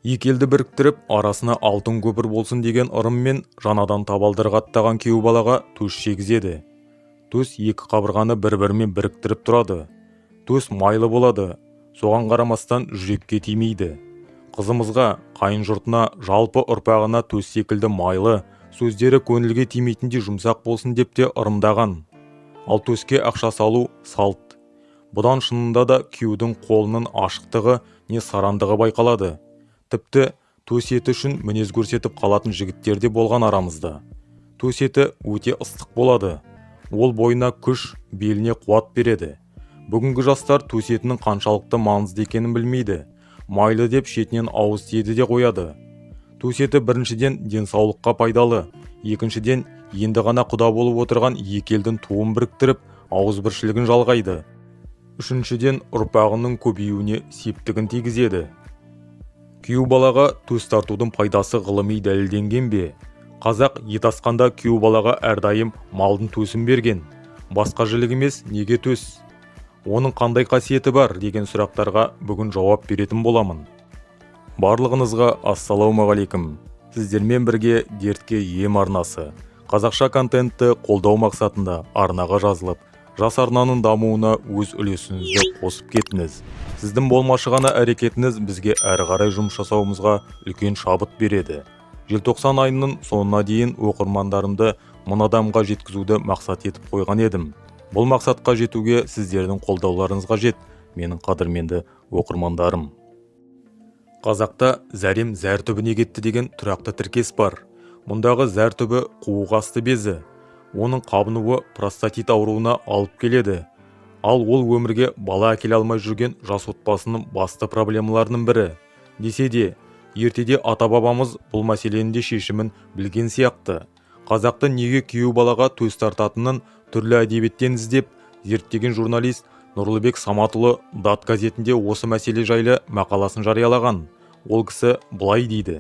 Екі елді біріктіріп, арасына алтын көпір болсын деген ырыммен жаңадан табалдырға аттаған күйеу балаға төс жегізеді. Төс екі қабырғаны бір-бірімен біріктіріп тұрады. Төс майлы болады, соған қарамастан жүрекке тимейді. Қызымызға, қайын жұртына, жалпы ұрпағына төс секілді майлы, сөздері көңілге тимейтіндей жұмсақ болсын деп те ырымдаған. Ал төске ақша салу салт. Бұдан шынында да күйеудің қолының ашықтығы не сарандығы байқалады. Тіпті төс еті үшін мінез көрсетіп қалатын жігіттер де болған арамызда. Төс еті өте ыстық болады. Ол бойына күш, беліне қуат береді. Бүгінгі жастар төс етінің қаншалықты маңызды екенін білмейді. Майлы деп шетінен ауыз тиеді де қояды. Төс еті біріншіден денсаулыққа пайдалы, екіншіден енді ғана құда болып отырған екі елдің туын біріктіріп, ауызбіршілігін жалғайды. Үшіншіден ұрпағының көбеюіне септігін тигізеді. Күйеу балаға төс тартудың пайдасы ғылыми дәлелденген бе? Қазақ ет асқанда күйеу балаға әрдайым малдың төсін берген. Басқа жілік емес, неге төс? Оның қандай қасиеті бар деген сұрақтарға бүгін жауап беретін боламын. Барлығыңызға ассалаумағалейкум. Сіздермен бірге дертке ем арнасы. Қазақша контентті қолдау мақсатында арнаға жазылып, жас арнаның дамуына өз үлесіңізді қосып кетіңіз. Сіздің болмашы ғана әрекетіңіз бізге әрі қарай жұмыс жасауымызға үлкен шабыт береді. Желтоқсан айының соңына дейін оқырмандарымды мың адамға жеткізуді мақсат етіп қойған едім. Бұл мақсатқа жетуге сіздердің қолдауларыңыз қажет, менің қадірменді оқырмандарым. Қазақта зәрем зәр түбіне кетті деген тұрақты тіркес бар. Мұндағы зәр түбі қуық асты безі. Оның қабынуы простатит ауруына алып келеді. Ал ол өмірге бала әкеле алмай жүрген жас отбасының басты проблемаларының бірі. Десе де, ертеде ата-бабамыз бұл мәселенің де шешімін білген сияқты. Қазақты неге күйеу балаға төс тартатынын түрлі әдебиеттен іздеп, зерттеген журналист Нұрлыбек Саматұлы «Дат» газетінде осы мәселе жайлы мақаласын жариялаған. Ол кісі былай дейді.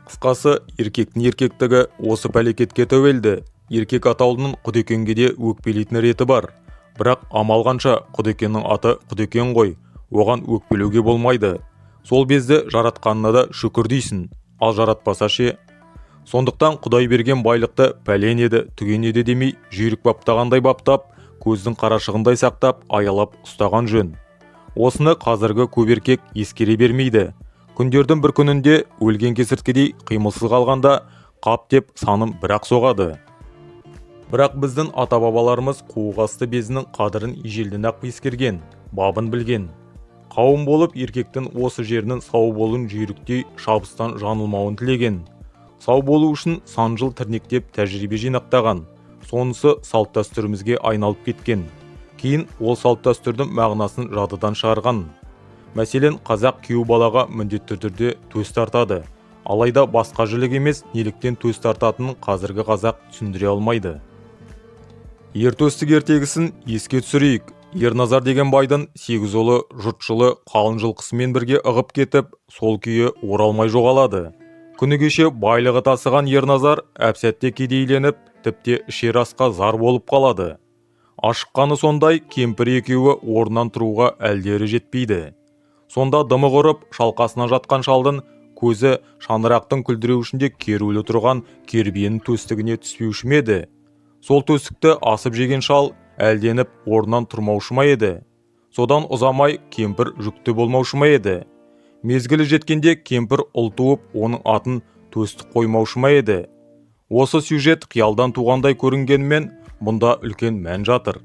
Қысқасы, еркектің еркектігі осы пәлекетке тәуелді. Еркек атаулының Құдекенге де өкпелейтін реті бар. Бірақ амал қанша, Құдекеннің аты Құдекен ғой, оған өкпелеуге болмайды. Сол безді жаратқанына да шүкір дейсін, ал жаратпаса ше. Сондықтан Құдай берген байлықты пәлен еді, түген еді демей, жүйрік баптағандай баптап, көздің қарашығындай сақтап, аялап ұстаған жөн. Осыны қазіргі көп еркек ескере бермейді. Күндердің бір күнінде өлген кесірткедей қимылсыз қалғанда қап деп саным бірақ соғады. Бірақ біздің ата-бабаларымыз қуық асты безінің қадірін ежелден ақ ескерген, бабын білген. Қауым болып еркектің осы жерінің сау болуын жүйріктей шабыстан жаңылмауын тілеген. Сау болу үшін сан жыл тірнектеп тәжірибе жинақтаған. Сонысы салт-дәстүрімізге айналып кеткен. Кейін ол салт-дәстүрдің мағынасын жадыдан шығарған. Мәселен, қазақ күйеу балаға міндетті түрде төс тартады. Алайда басқа жілік емес, неліктен төс тартатынын қазіргі қазақ түсіндіре алмайды. Ертөстік ертегісін еске түсірейік. Ерназар деген байдың 8 ұлы жұртшылы қалың жылқысымен бірге ығып кетіп, сол күйі оралмай жоғалады. Күні кеше байлығы тасыған Ерназар әп-сәтте кедейленіп, тіпте ішер асқа зар болып қалады. Ашыққаны сондай, кемпір екеуі орнынан тұруға әлдері жетпейді. Сонда дымы құрып, шалқасына жатқан шалдың көзі шаңырақтың күлдіреуішінде керулі тұрған кербиенің төстігіне түспеуші ме еді? Сол төстікті асып жеген шал әлденіп орнынан тұрмаушы ма еді? Содан ұзамай кемпір жүкті болмаушы ма еді? Мезгілі жеткенде кемпір ұл туып, оның атын төстік қоймаушы ма еді? Осы сюжет қиялдан туғандай көрінгенмен, бұнда үлкен мән жатыр.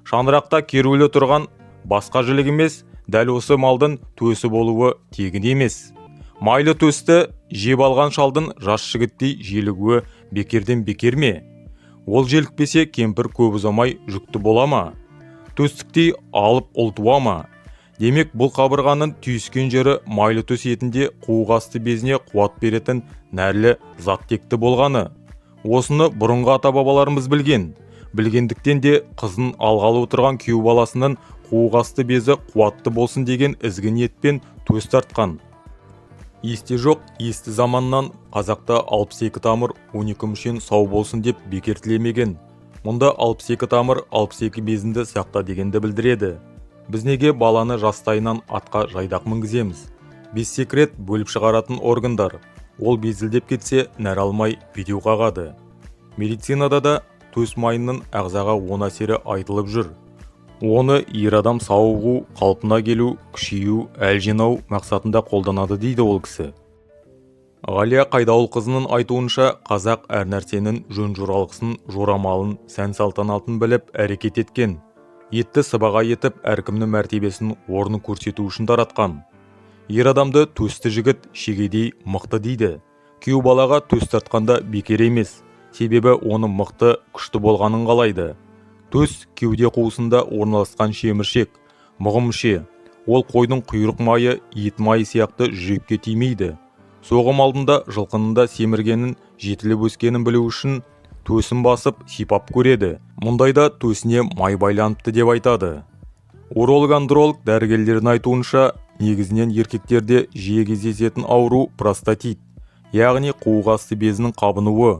Шаңырақта керулі тұрған басқа жілік емес, дәл осы малдың төсі болуы тегін емес. Майлы төсті жеп алған шалдың жас жігіттей желігуі бекерден бекер ме? Ол желікпесе кемпір көп ұзамай жүкті бола ма? Төстіктей алып ұл туа ма? Демек, бұл қабырғаның түйіскен жері майлы төс етінде қуық асты безіне қуат беретін нәрлі зат текті болғаны. Осыны бұрынғы ата-бабаларымыз білген. Білгендіктен де қызын алғалы отырған күйеу баласының қуық асты безі қуатты болсын деген ізгі ниетпен төс тартқан. Есте жоқ, есті заманнан қазақта 62 тамыр 12 мүшен сау болсын деп бекер тілемеген. Мұнда 62 тамыр 62 безінді сақта дегенді білдіреді. Біз неге баланы жастайынан атқа жайдақ мінгіземіз? Бессекрет бөліп шығаратын органдар. Ол безілдеп кетсе, нәр алмай бедеу қағады. Медицинада да төс майының ағзаға оң әсері айтылып жүр. Оны ер адам сауығу, қалпына келу, күшею, әл жинау мақсатында қолданады дейді ол кісі. Ғалия Қайдауылқызының айтуынша, қазақ әр нәрсенің жөн-жоралғысын, жорамалын, сән-салтанатын біліп әрекет еткен. Етті сыбаға етіп, әркімнің мәртебесін, орнын көрсету үшін таратқан. Ер адамды төсті жігіт шегедей мықты дейді. Күйеу балаға төс тартқанда бекер емес, себебі оның мықты, күшті болғанын қалайды. Төс кеуде қуысында орналасқан шеміршек, мығым мүше. Ол қойдың құйрық майы, ет майы сияқты жүрекке тимейді. Соғым алдында жылқынында семіргенін, жетіліп өскенін білу үшін төсін басып, сипап көреді. Мұндайда төсіне май байланыпты деп айтады. Уролог-андролог дәрігерлердің айтуынша, негізінен еркектерде жиі кездесетін ауру простатит, яғни қуық асты безінің қабынуы.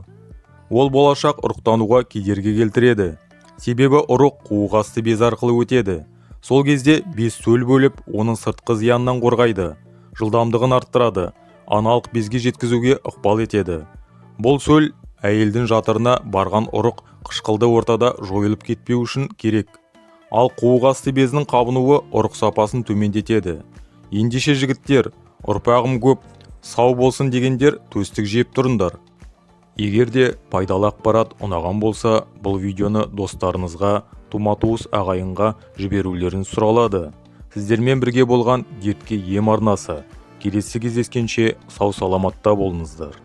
Ол болашақ ұрықтануға кедергі келтіреді. Себебі ұрық қуық асты без арқылы өтеді. Сол кезде без сөл бөліп, оның сыртқы зияннан қорғайды, жылдамдығын арттырады, аналық безге жеткізуге ықпал етеді. Бұл сөл әйелдің жатырына барған ұрық қышқылды ортада жойылып кетпеу үшін керек. Ал қуық асты безінің қабынуы ұрық сапасын төмендетеді. Ендеше жігіттер, ұрпағым көп, сау болсын дегендер төстік жеп тұрыңдар. Егер де пайдалы ақпарат ұнаған болса, бұл видеоны достарыңызға, тума-туыс ағайынға жіберулерін сұралады. Сіздермен бірге болған дертке ем арнасы. Келесі кездескенше сау саламатта болыңыздар.